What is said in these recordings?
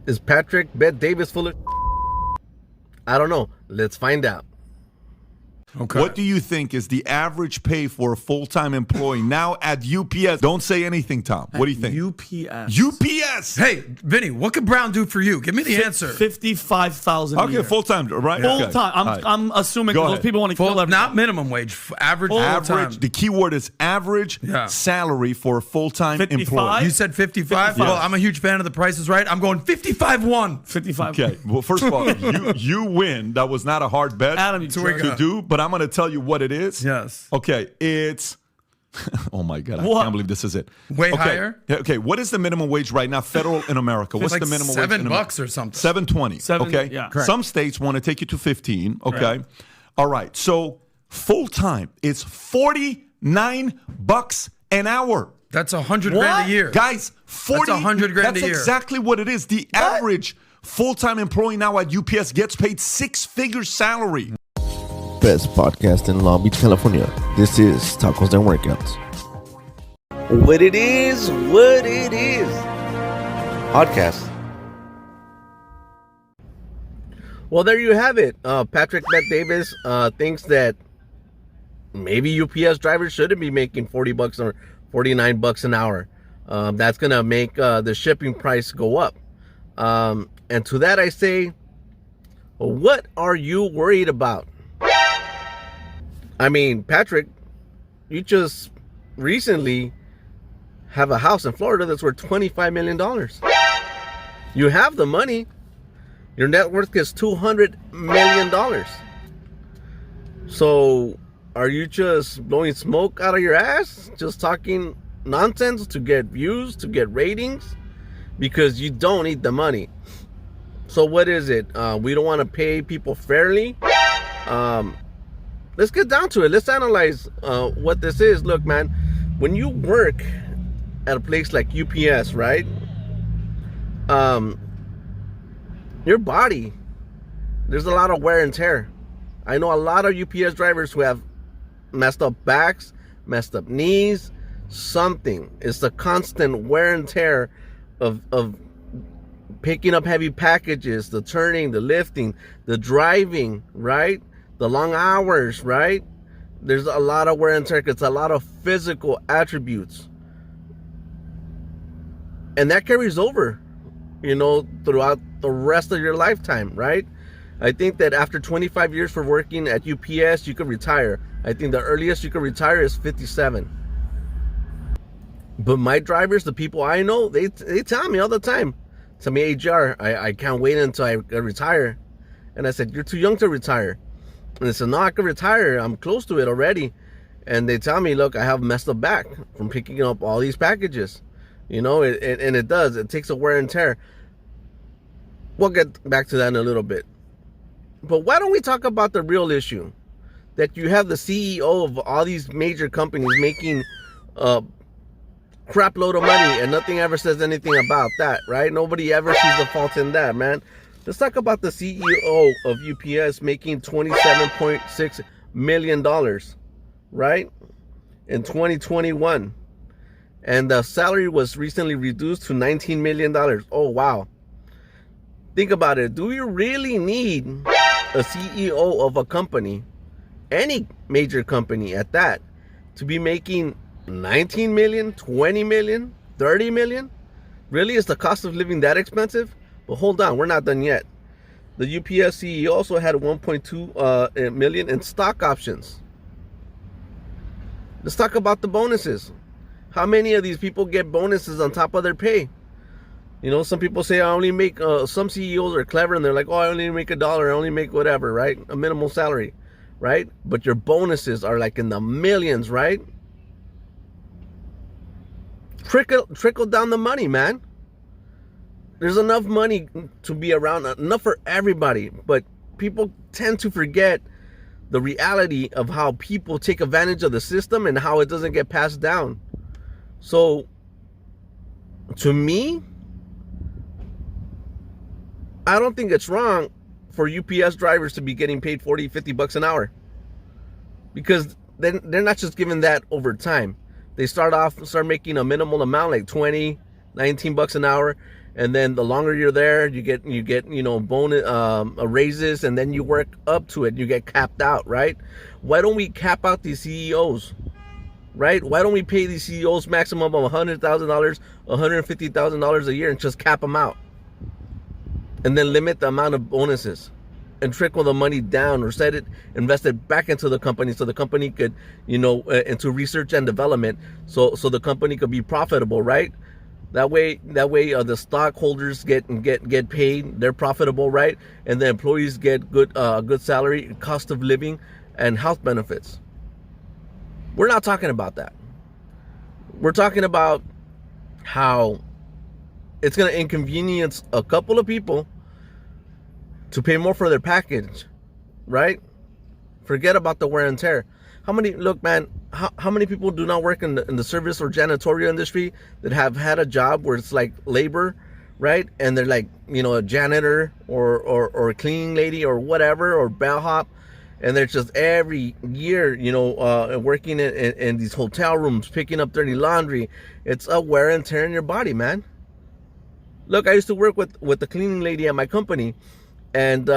Is Patrick Bet Davis full of? I don't know. Let's find out. Okay. What do you think is the average pay for a full-time employee now at UPS? Don't say anything, Tom. What do you think? UPS. UPS. Hey, Vinny, what could Brown do for you? Give me the answer. $55,000 a year. Okay, full-time, right? Full-time. I'm assuming those people want to kill everyone. Not minimum wage. Average. Average. The key word is average salary for a full-time employee. You said 55? Well, I'm a huge fan of The Price is Right. I'm going 55-1. 55. Okay. Well, first of all, you win. That was not a hard bet Adam, to do, but I'm going to tell you what it is. Yes. Okay. It's, oh my God, I can't believe this is it. Way higher? Okay. What is the minimum wage right now, federal in America? What's the minimum wage? $7 or something. $7.20. Okay. Yeah. Some states want to take you to 15. Okay. Right. All right. So full time, it's $49 an hour. That's $100,000 a year. Guys, That's $100,000 a year. That's exactly what it is. The average full-time employee now at UPS gets paid six-figure salary. Best podcast in Long Beach, California. This is Tacos and Workouts. What it is. Podcast. Well, there you have it. Patrick Bet Davis thinks that maybe UPS drivers shouldn't be making $40 or $49 an hour. That's going to make the shipping price go up. And to that I say, well, what are you worried about? I mean, Patrick, you just recently have a house in Florida that's worth $25 million. You have the money. Your net worth is $200 million. So are you just blowing smoke out of your ass? Just talking nonsense to get views, to get ratings? Because you don't need the money. So what is it? We don't want to pay people fairly. Let's get down to it. Let's analyze what this is. Look, man, when you work at a place like UPS, right? Your body, there's a lot of wear and tear. I know a lot of UPS drivers who have messed up backs, messed up knees, something. It's the constant wear and tear of picking up heavy packages, the turning, the lifting, the driving, right? The long hours, right? There's a lot of wear and tear. It's a lot of physical attributes. And that carries over, throughout the rest of your lifetime, right? I think that after 25 years for working at UPS, you could retire. I think the earliest you could retire is 57. But my drivers, the people I know, they tell me all the time. Tell me, hey, JR, I can't wait until I retire. And I said, you're too young to retire. And they said, no, I can retire. I'm close to it already. And they tell me, look, I have messed up back from picking up all these packages. And it does. It takes a wear and tear. We'll get back to that in a little bit. But why don't we talk about the real issue? That you have the CEO of all these major companies making a crap load of money and nothing ever says anything about that, right? Nobody ever sees the fault in that, man. Let's talk about the CEO of UPS making $27.6 million, right? In 2021. And the salary was recently reduced to $19 million. Oh, wow. Think about it. Do you really need a CEO of a company, any major company at that, to be making 19 million, 20 million, 30 million? Really? Is the cost of living that expensive? But hold on, we're not done yet. The UPS CEO also had 1.2 million in stock options. Let's talk about the bonuses. How many of these people get bonuses on top of their pay? Some people say I only make, some CEOs are clever and they're like, oh, I only make $1, I only make whatever, right? A minimal salary, right? But your bonuses are like in the millions, right? Trickle down the money, man. There's enough money to be around, enough for everybody. But people tend to forget the reality of how people take advantage of the system and how it doesn't get passed down. So, to me, I don't think it's wrong for UPS drivers to be getting paid $40, $50 an hour. Because then they're not just given that over time. They start making a minimal amount, like $20, $19 an hour. And then the longer you're there, you get bonus raises, and then you work up to it. You get capped out, right? Why don't we cap out these CEOs, right? Why don't we pay these CEOs maximum of $100,000, $150,000 a year, and just cap them out, and then limit the amount of bonuses, and trickle the money down, or invest it back into the company, so the company could, into research and development, so the company could be profitable, right? That way, the stockholders get paid. They're profitable, right? And the employees get good salary, cost of living, and health benefits. We're not talking about that. We're talking about how it's going to inconvenience a couple of people to pay more for their package, right? Forget about the wear and tear. How many people do not work in the service or janitorial industry that have had a job where it's like labor, right? And they're like, a janitor or a cleaning lady or whatever, or bellhop, and they're just every year, working in these hotel rooms, picking up dirty laundry. It's a wear and tear in your body, man. Look, I used to work with the cleaning lady at my company, and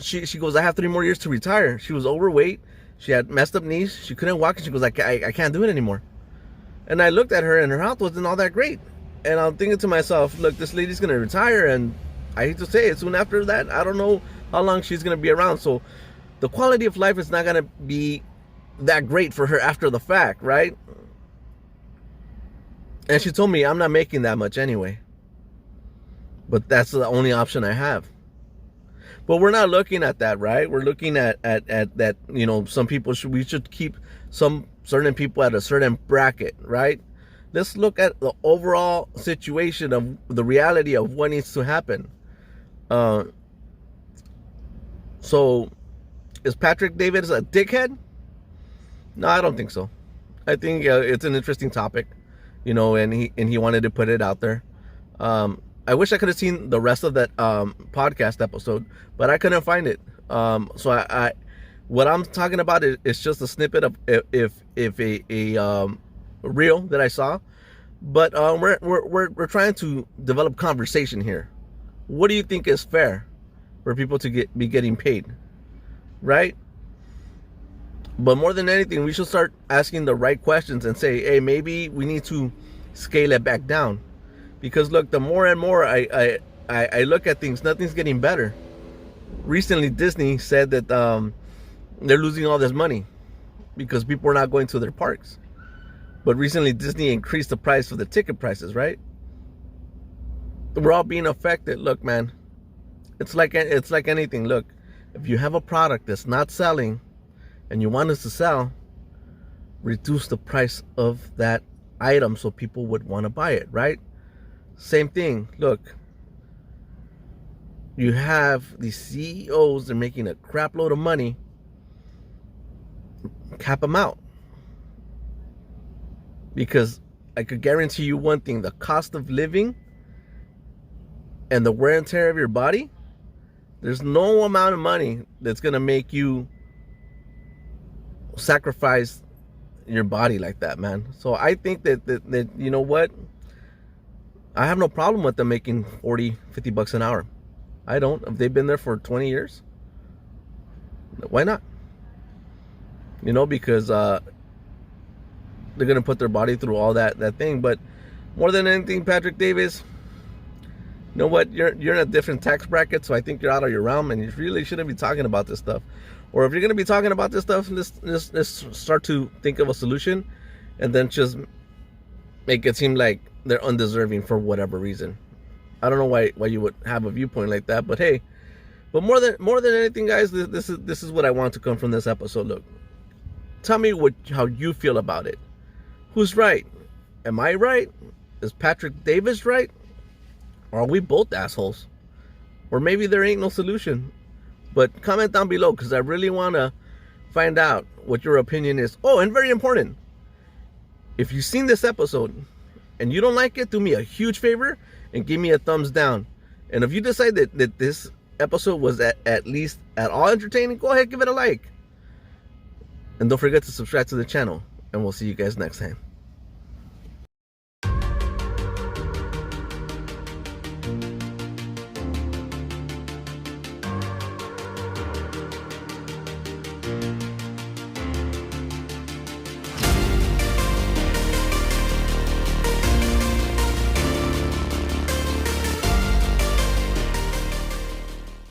she goes, I have 3 more years to retire. She was overweight. She had messed up knees. She couldn't walk, and she goes, I can't do it anymore. And I looked at her, and her health wasn't all that great. And I'm thinking to myself, look, this lady's going to retire, and I hate to say it, soon after that, I don't know how long she's going to be around. So the quality of life is not going to be that great for her after the fact, right? And she told me, I'm not making that much anyway. But that's the only option I have. But we're not looking at that, right? We're looking at that, some people we should keep some certain people at a certain bracket, right? Let's look at the overall situation of the reality of what needs to happen. So is Patrick Davis a dickhead? No, I don't think so. I think it's an interesting topic, and he wanted to put it out there. I wish I could have seen the rest of that podcast episode, but I couldn't find it. So I what I'm talking about is just a snippet of if a reel that I saw. But we're trying to develop conversation here. What do you think is fair for people to be getting paid, right? But more than anything, we should start asking the right questions and say, hey, maybe we need to scale it back down. Because look, the more and more I look at things, nothing's getting better. Recently, Disney said that they're losing all this money because people are not going to their parks. But recently, Disney increased the price for the ticket prices, right? We're all being affected. Look, man, it's like anything. Look, if you have a product that's not selling and you want us to sell, reduce the price of that item so people would want to buy it, right? Same thing. Look, you have these CEOs, they're making a crap load of money. Cap them out. Because I could guarantee you one thing, the cost of living and the wear and tear of your body, there's no amount of money that's going to make you sacrifice your body like that, man. So I think that you know what? I have no problem with them making $40-50 an hour. I don't. If they've been there for 20 years, why not? Because they're going to put their body through all that thing. But more than anything, Patrick Davis, you know what? You're in a different tax bracket, so I think you're out of your realm, and you really shouldn't be talking about this stuff. Or if you're going to be talking about this stuff, let's start to think of a solution, and then just make it seem like they're undeserving for whatever reason. I don't know why you would have a viewpoint like that, but hey. But more than anything, guys, this is what I want to come from this episode. Look, tell me how you feel about it. Who's right? Am I right? Is Patrick Davis right? Or are we both assholes? Or maybe there ain't no solution. But comment down below, because I really want to find out what your opinion is. Oh, and very important, if you've seen this episode and you don't like it, do me a huge favor and give me a thumbs down. And if you decide that this episode was at least at all entertaining, go ahead, give it a like. And don't forget to subscribe to the channel. And we'll see you guys next time.